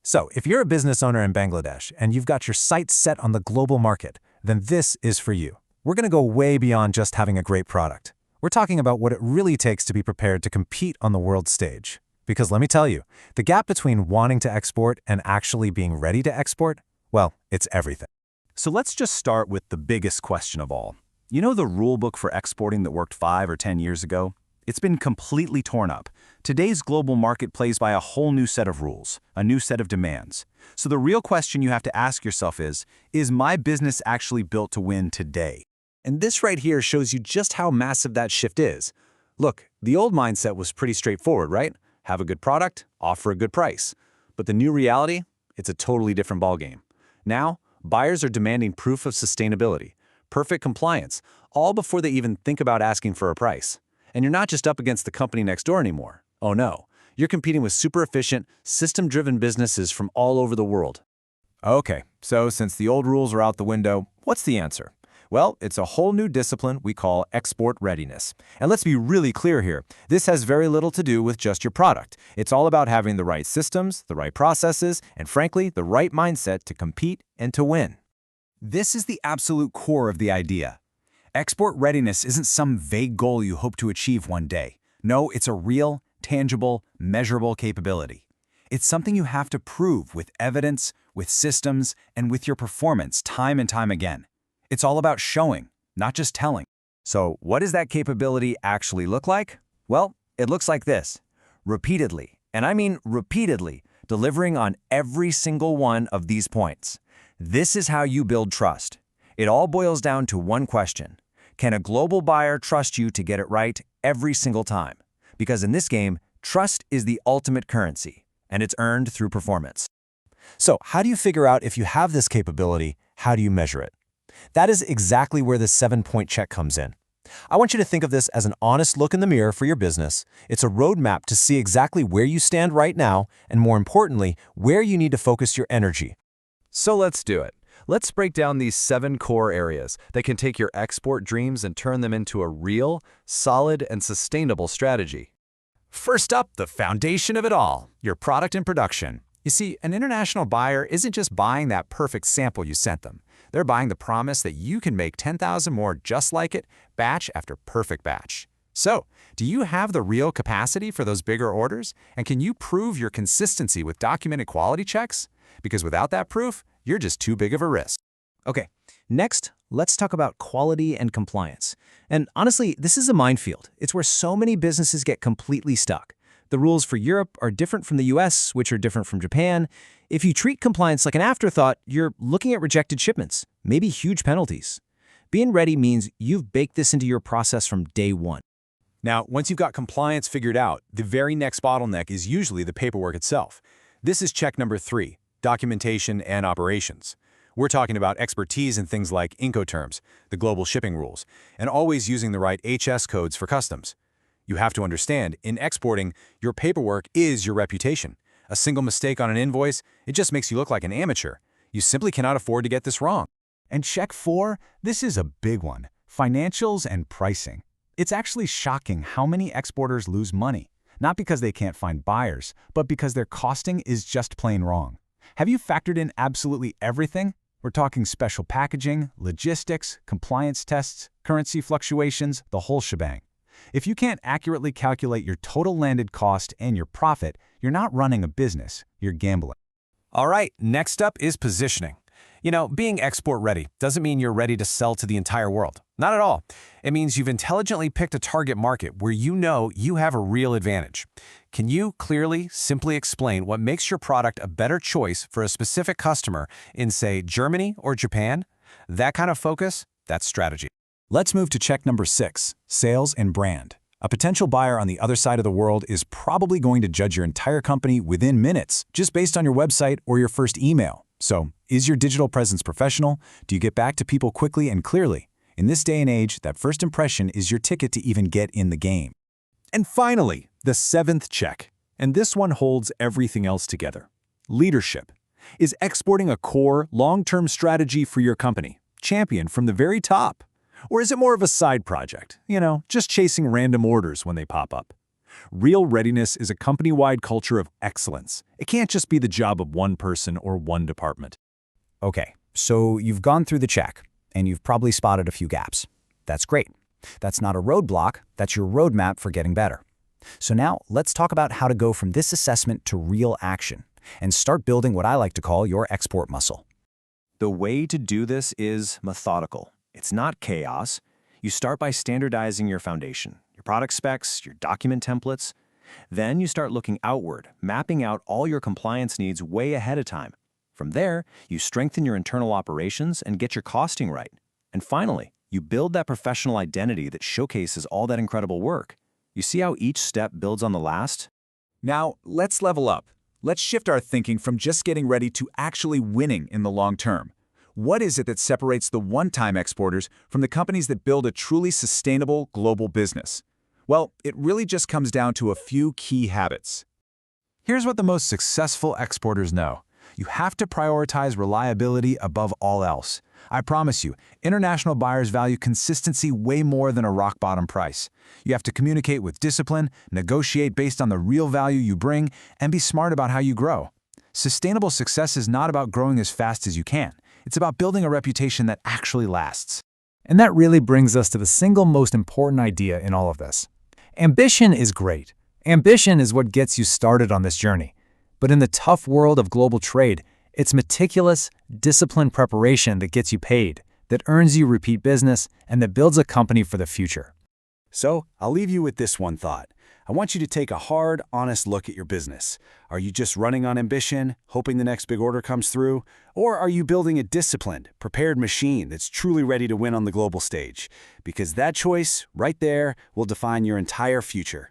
So, if you're a business owner in Bangladesh and you've got your sights set on the global market, then this is for you. We're going to go way beyond just having a great product. We're talking about what it really takes to be prepared to compete on the world stage. Because let me tell you, the gap between wanting to export and actually being ready to export, well, it's everything. So let's just start with the biggest question of all. You know the rule book for exporting that worked 5 or 10 years ago? It's been completely torn up. Today's global market plays by a whole new set of rules, a new set of demands. So the real question you have to ask yourself is my business actually built to win today? And this right here shows you just how massive that shift is. Look, the old mindset was pretty straightforward, right? Have a good product, offer a good price. But the new reality? It's a totally different ballgame. Now, buyers are demanding proof of sustainability, perfect compliance, all before they even think about asking for a price. And you're not just up against the company next door anymore. Oh no, you're competing with super efficient, system-driven businesses from all over the world. Okay, so since the old rules are out the window, what's the answer? Well, it's a whole new discipline we call export readiness. And let's be really clear here. This has very little to do with just your product. It's all about having the right systems, the right processes, and frankly, the right mindset to compete and to win. This is the absolute core of the idea. Export readiness isn't some vague goal you hope to achieve one day. No, it's a real, tangible, measurable capability. It's something you have to prove with evidence, with systems, and with your performance time and time again. It's all about showing, not just telling. So what does that capability actually look like? Well, it looks like this. Repeatedly, and I mean repeatedly, delivering on every single one of these points. This is how you build trust. It all boils down to one question. Can a global buyer trust you to get it right every single time? Because in this game, trust is the ultimate currency, and it's earned through performance. So how do you figure out if you have this capability? How do you measure it? That is exactly where the 7-point check comes in. I want you to think of this as an honest look in the mirror for your business. It's a roadmap to see exactly where you stand right now, and more importantly, where you need to focus your energy. So let's do it. Let's break down these 7 core areas that can take your export dreams and turn them into a real, solid, and sustainable strategy. First up, the foundation of it all, your product and production. You see, an international buyer isn't just buying that perfect sample you sent them. They're buying the promise that you can make 10,000 more just like it, batch after perfect batch. So, do you have the real capacity for those bigger orders? And can you prove your consistency with documented quality checks? Because without that proof, you're just too big of a risk. Okay, next, let's talk about quality and compliance. And honestly, this is a minefield. It's where so many businesses get completely stuck. The rules for Europe are different from the US, which are different from Japan. If you treat compliance like an afterthought, you're looking at rejected shipments, maybe huge penalties. Being ready means you've baked this into your process from day one. Now, once you've got compliance figured out, the very next bottleneck is usually the paperwork itself. This is check number 3, documentation and operations. We're talking about expertise in things like Incoterms, the global shipping rules, and always using the right HS codes for customs. You have to understand, in exporting, your paperwork is your reputation. A single mistake on an invoice, it just makes you look like an amateur. You simply cannot afford to get this wrong. And check 4, this is a big one, financials and pricing. It's actually shocking how many exporters lose money, not because they can't find buyers, but because their costing is just plain wrong. Have you factored in absolutely everything? We're talking special packaging, logistics, compliance tests, currency fluctuations, the whole shebang. If you can't accurately calculate your total landed cost and your profit, you're not running a business, you're gambling. All right, next up is positioning. You know, being export ready doesn't mean you're ready to sell to the entire world. Not at all. It means you've intelligently picked a target market where you know you have a real advantage. Can you clearly, simply explain what makes your product a better choice for a specific customer in, say, Germany or Japan? That kind of focus, that's strategy. Let's move to check number 6, sales and brand. A potential buyer on the other side of the world is probably going to judge your entire company within minutes, just based on your website or your first email. So, is your digital presence professional? Do you get back to people quickly and clearly? In this day and age, that first impression is your ticket to even get in the game. And finally, the 7th check. And this one holds everything else together. Leadership. Is exporting a core, long-term strategy for your company, championed from the very top? Or is it more of a side project, just chasing random orders when they pop up? Real readiness is a company-wide culture of excellence. It can't just be the job of one person or one department. Okay, so you've gone through the check, and you've probably spotted a few gaps. That's great. That's not a roadblock, that's your roadmap for getting better. So now let's talk about how to go from this assessment to real action and start building what I like to call your export muscle. The way to do this is methodical. It's not chaos. You start by standardizing your foundation, your product specs, your document templates. Then you start looking outward, mapping out all your compliance needs way ahead of time. From there, you strengthen your internal operations and get your costing right. And finally, you build that professional identity that showcases all that incredible work. You see how each step builds on the last? Now, let's level up. Let's shift our thinking from just getting ready to actually winning in the long term. What is it that separates the one-time exporters from the companies that build a truly sustainable global business? Well, it really just comes down to a few key habits. Here's what the most successful exporters know. You have to prioritize reliability above all else. I promise you, international buyers value consistency way more than a rock-bottom price. You have to communicate with discipline, negotiate based on the real value you bring, and be smart about how you grow. Sustainable success is not about growing as fast as you can. It's about building a reputation that actually lasts. And that really brings us to the single most important idea in all of this. Ambition is great. Ambition is what gets you started on this journey. But in the tough world of global trade, it's meticulous, disciplined preparation that gets you paid, that earns you repeat business, and that builds a company for the future. So, I'll leave you with this one thought. I want you to take a hard, honest look at your business. Are you just running on ambition, hoping the next big order comes through? Or are you building a disciplined, prepared machine that's truly ready to win on the global stage? Because that choice, right there, will define your entire future.